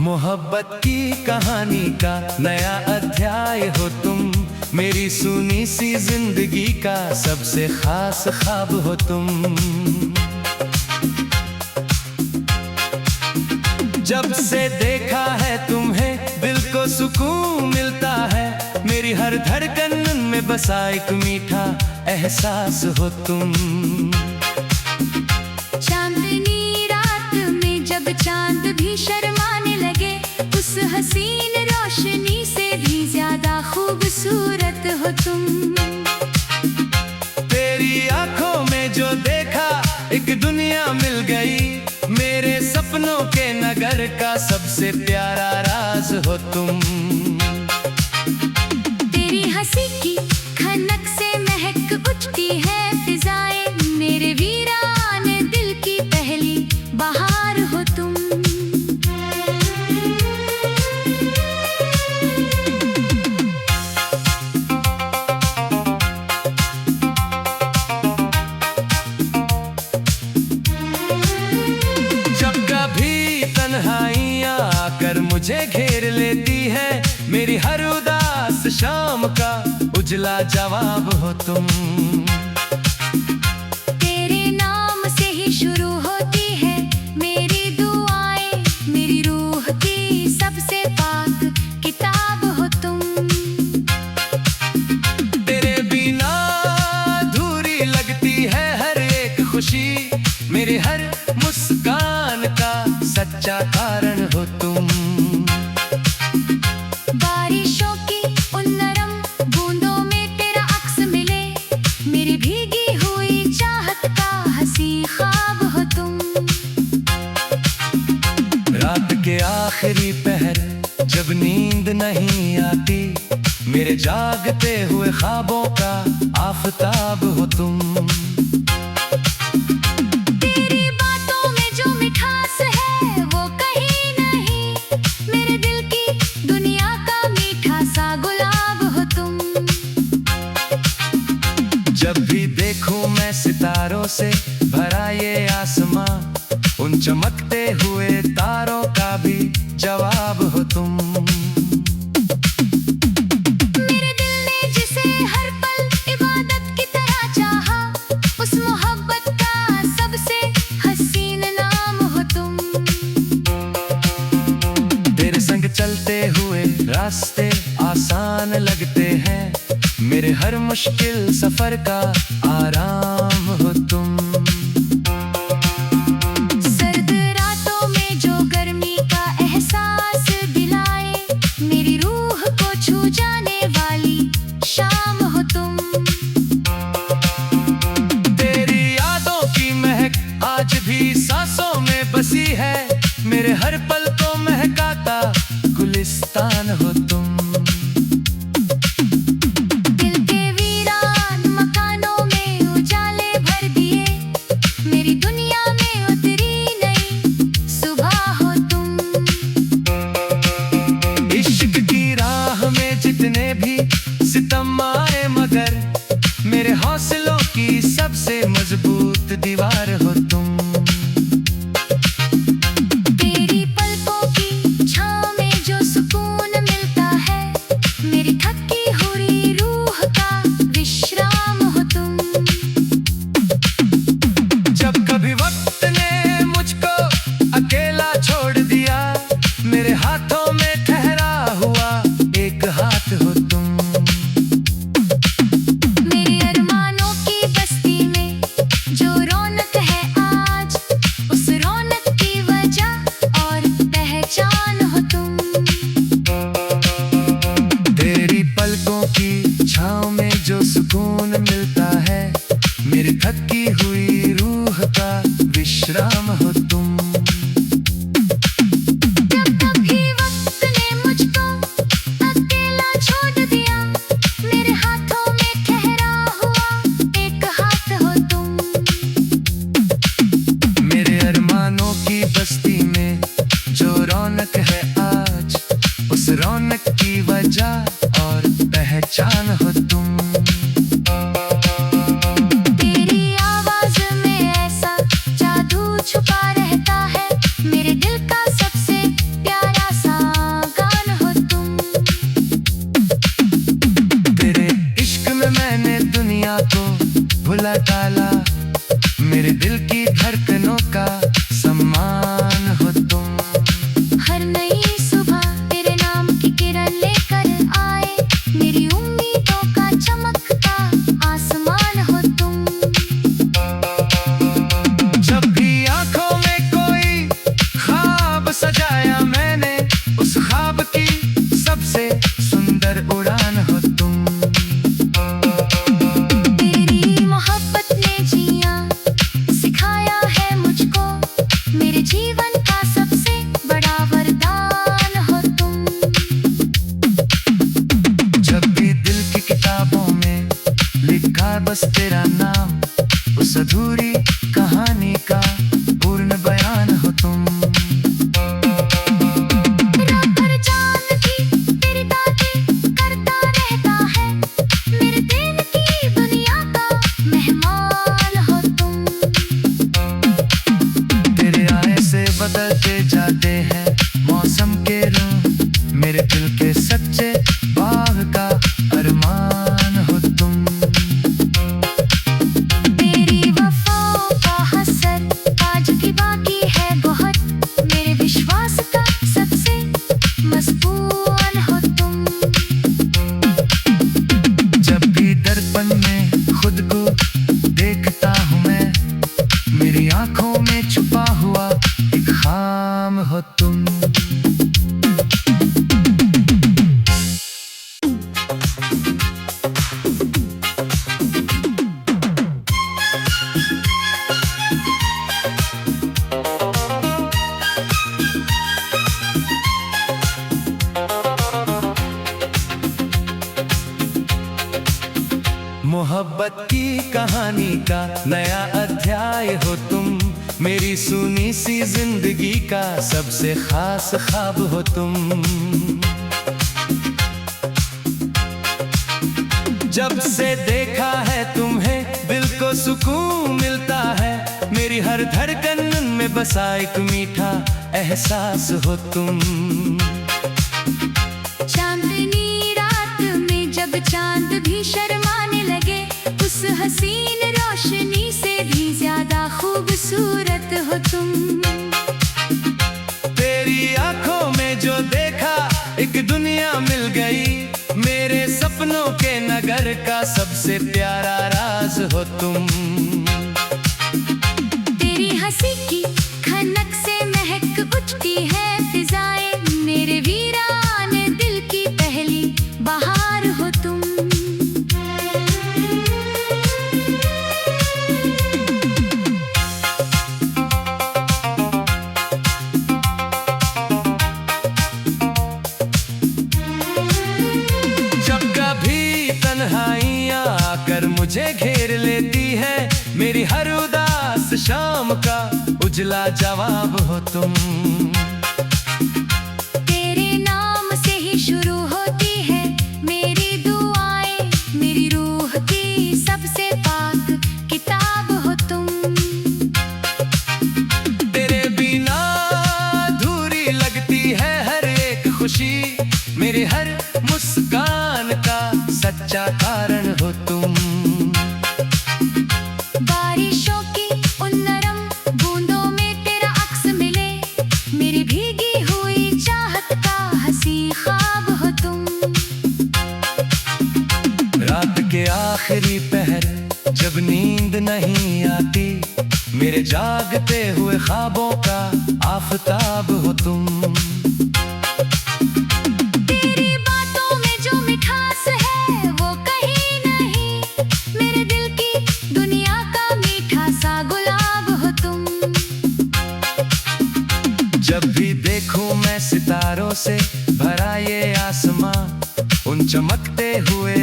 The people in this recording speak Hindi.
मोहब्बत की कहानी का नया अध्याय हो तुम, मेरी सुनी सी जिंदगी का सबसे खास ख्वाब हो तुम। जब से देखा है तुम्हें दिल को सुकून मिलता है, मेरी हर धड़कन में बसा एक मीठा एहसास हो तुम। चांदनी रात में जब चांद भी शर्माने लगे, उस हसीन रोशनी से भी ज्यादा खूबसूरत हो तुम। तेरी आंखों में जो देखा एक दुनिया मिल गई, मेरे सपनों के नगर का सबसे प्यारा राज हो तुम। तेरी हंसी की खनक से महक उठती है फिजाएं, मेरे वीरान दिल की पहली बहार हो तुम। जब कभी तन्हाइयाँ आकर मुझे घेर लेती है, मेरी हर उदास शाम का उजला जवाब हो तुम। तेरे नाम से ही शुरू होती है मेरी दुआएं, मेरी रूह की सबसे पाक किताब हो तुम। तेरे बिना अधूरी लगती है हर एक खुशी, मेरी हर मुस्कान का सच्चा कारण हो तुम। बारिशों की उन नरम बूंदों में तेरा अक्स मिले, मेरी भीगी हुई चाहत का हंसी ख्वाब हो तुम। रात के आखिरी पहर जब नींद नहीं आती, मेरे जागते हुए ख्वाबों का आफताब हो तुम। तेरी बातों में जो मिठास है वो कहीं नहीं, मेरे दिल की दुनिया का मीठा सा गुलाब हो तुम। जब भी देखूं मैं सितारों से भरा ये आसमां, उन चमकते हुए तारों का भी जवाब हो तुम। मेरे दिल ने जिसे हर पल इबादत की तरह चाहा, उस मोहब्बत का सबसे हसीन नाम हो तुम। तेरे संग चलते हुए रास्ते आसान लगते हैं, मेरे हर मुश्किल सफर का आराम हो तुम। सर्द रातों में जो गर्मी का एहसास दिलाए, मेरी रूह को छू जाने वाली शाम हो तुम। तेरी यादों की महक आज भी सांसों में बसी है, मेरे हर पल को महकाता गुलिस्तान हो तुम। दिल के वीरान मकानों में उजाले भर दिए, मेरी दुनिया में उतरी नई सुबह हो तुम। इश्क की राह में जितने भी सितम आए, मगर मेरे हौसलों की सबसे मजबूत दीवार हो तुम। तेरी पलकों की छाँव में जो सुकून मिलता है, मेरी थकी हुई रूह का विश्राम हो तुम। जब कभी वक्त ने मुझको अकेला छोड़ दिया, मेरे हाथों में ठहरा हुआ एक हाथ हो तुम। मेरे अरमानों की बस्ती में जो रौनक है आज, उस रौनक की वजह और पहचान हो तुम। तेरी पलकों की छाँव में जो सुकून मिलता है, मेरी थकी हुई रूह का विश्राम हो तुम। जब कभी वक्त ने मुझको अकेला छोड़ दिया, मेरे हाथों में ठहरा हुआ एक हाथ हो तुम। मेरे अरमानों की बस्ती में जो रौनक है आज, उस रौनक की वजह और पहचान हो तुम। तेरी आवाज में ऐसा जादू छुपा रहता है, मेरे दिल का सबसे प्यारा बस तेरा नाम, उस अधूरी कहानी का पूर्ण बयान हो तुम। रात भर चांद की तेरी बातें करता रहता है, मेरे दिल की दुनिया का मेहमान हो तुम। तेरे आने से बदलते जाते हैं मौसम के रंग, मेरे दिल के सच्चे बाग का अरमान हो तुम। तेरी वफाओं का हसर आज भी बाकी है बहुत, मेरे विश्वास का सबसे मजबूत हो तुम। जब भी दर्पण में खुद को देखता हूँ मैं, मेरी आंखों में छुपा हुआ एक खाम हो तुम। मोहब्बत की कहानी का नया अध्याय हो तुम, मेरी सुनी सी जिंदगी का सबसे खास ख्वाब हो तुम। जब से देखा है तुम्हें दिल को सुकून मिलता है, मेरी हर धड़कन में बसा एक मीठा एहसास हो तुम। चांदनी रात में जब चांद भी शर्माने लगे, उस हसीन रोशनी से भी ज्यादा खूबसूरत हो तुम। तेरी आंखों में जो देखा एक दुनिया मिल गई, मेरे सपनों के नगर का सबसे प्यारा राज हो तुम। तेरी हंसी की खनक से महक उठती है फिजाएं, मेरे वीराने दिल की पहली बहार हो तुम। जब कभी तन्हाइयाँ आकर मुझे घेर लेती है, मेरी हर उदास शाम का उजला जवाब हो तुम। तेरे नाम से ही शुरू होती है मेरी दुआएं, मेरी रूह की सबसे पाक किताब हो तुम। तेरे बिना अधूरी लगती है हर एक खुशी, मेरी हर मुस्कान का सच्चा कारण हो तुम। बारिशों की उन नरम बूंदों में तेरा अक्स मिले, मेरी भीगी हुई चाहत का हंसी ख्वाब हो तुम। रात के आखिरी पहर जब नींद नहीं आती, मेरे जागते हुए ख्वाबों का आफताब हो तुम। तेरी बातों में जो मिठास है वो कहीं नहीं, मेरे दिल की दुनिया का मीठा सा गुलाब हो तुम। जब भी देखूं मैं सितारों से भरा ये आसमां, उन चमकते हुए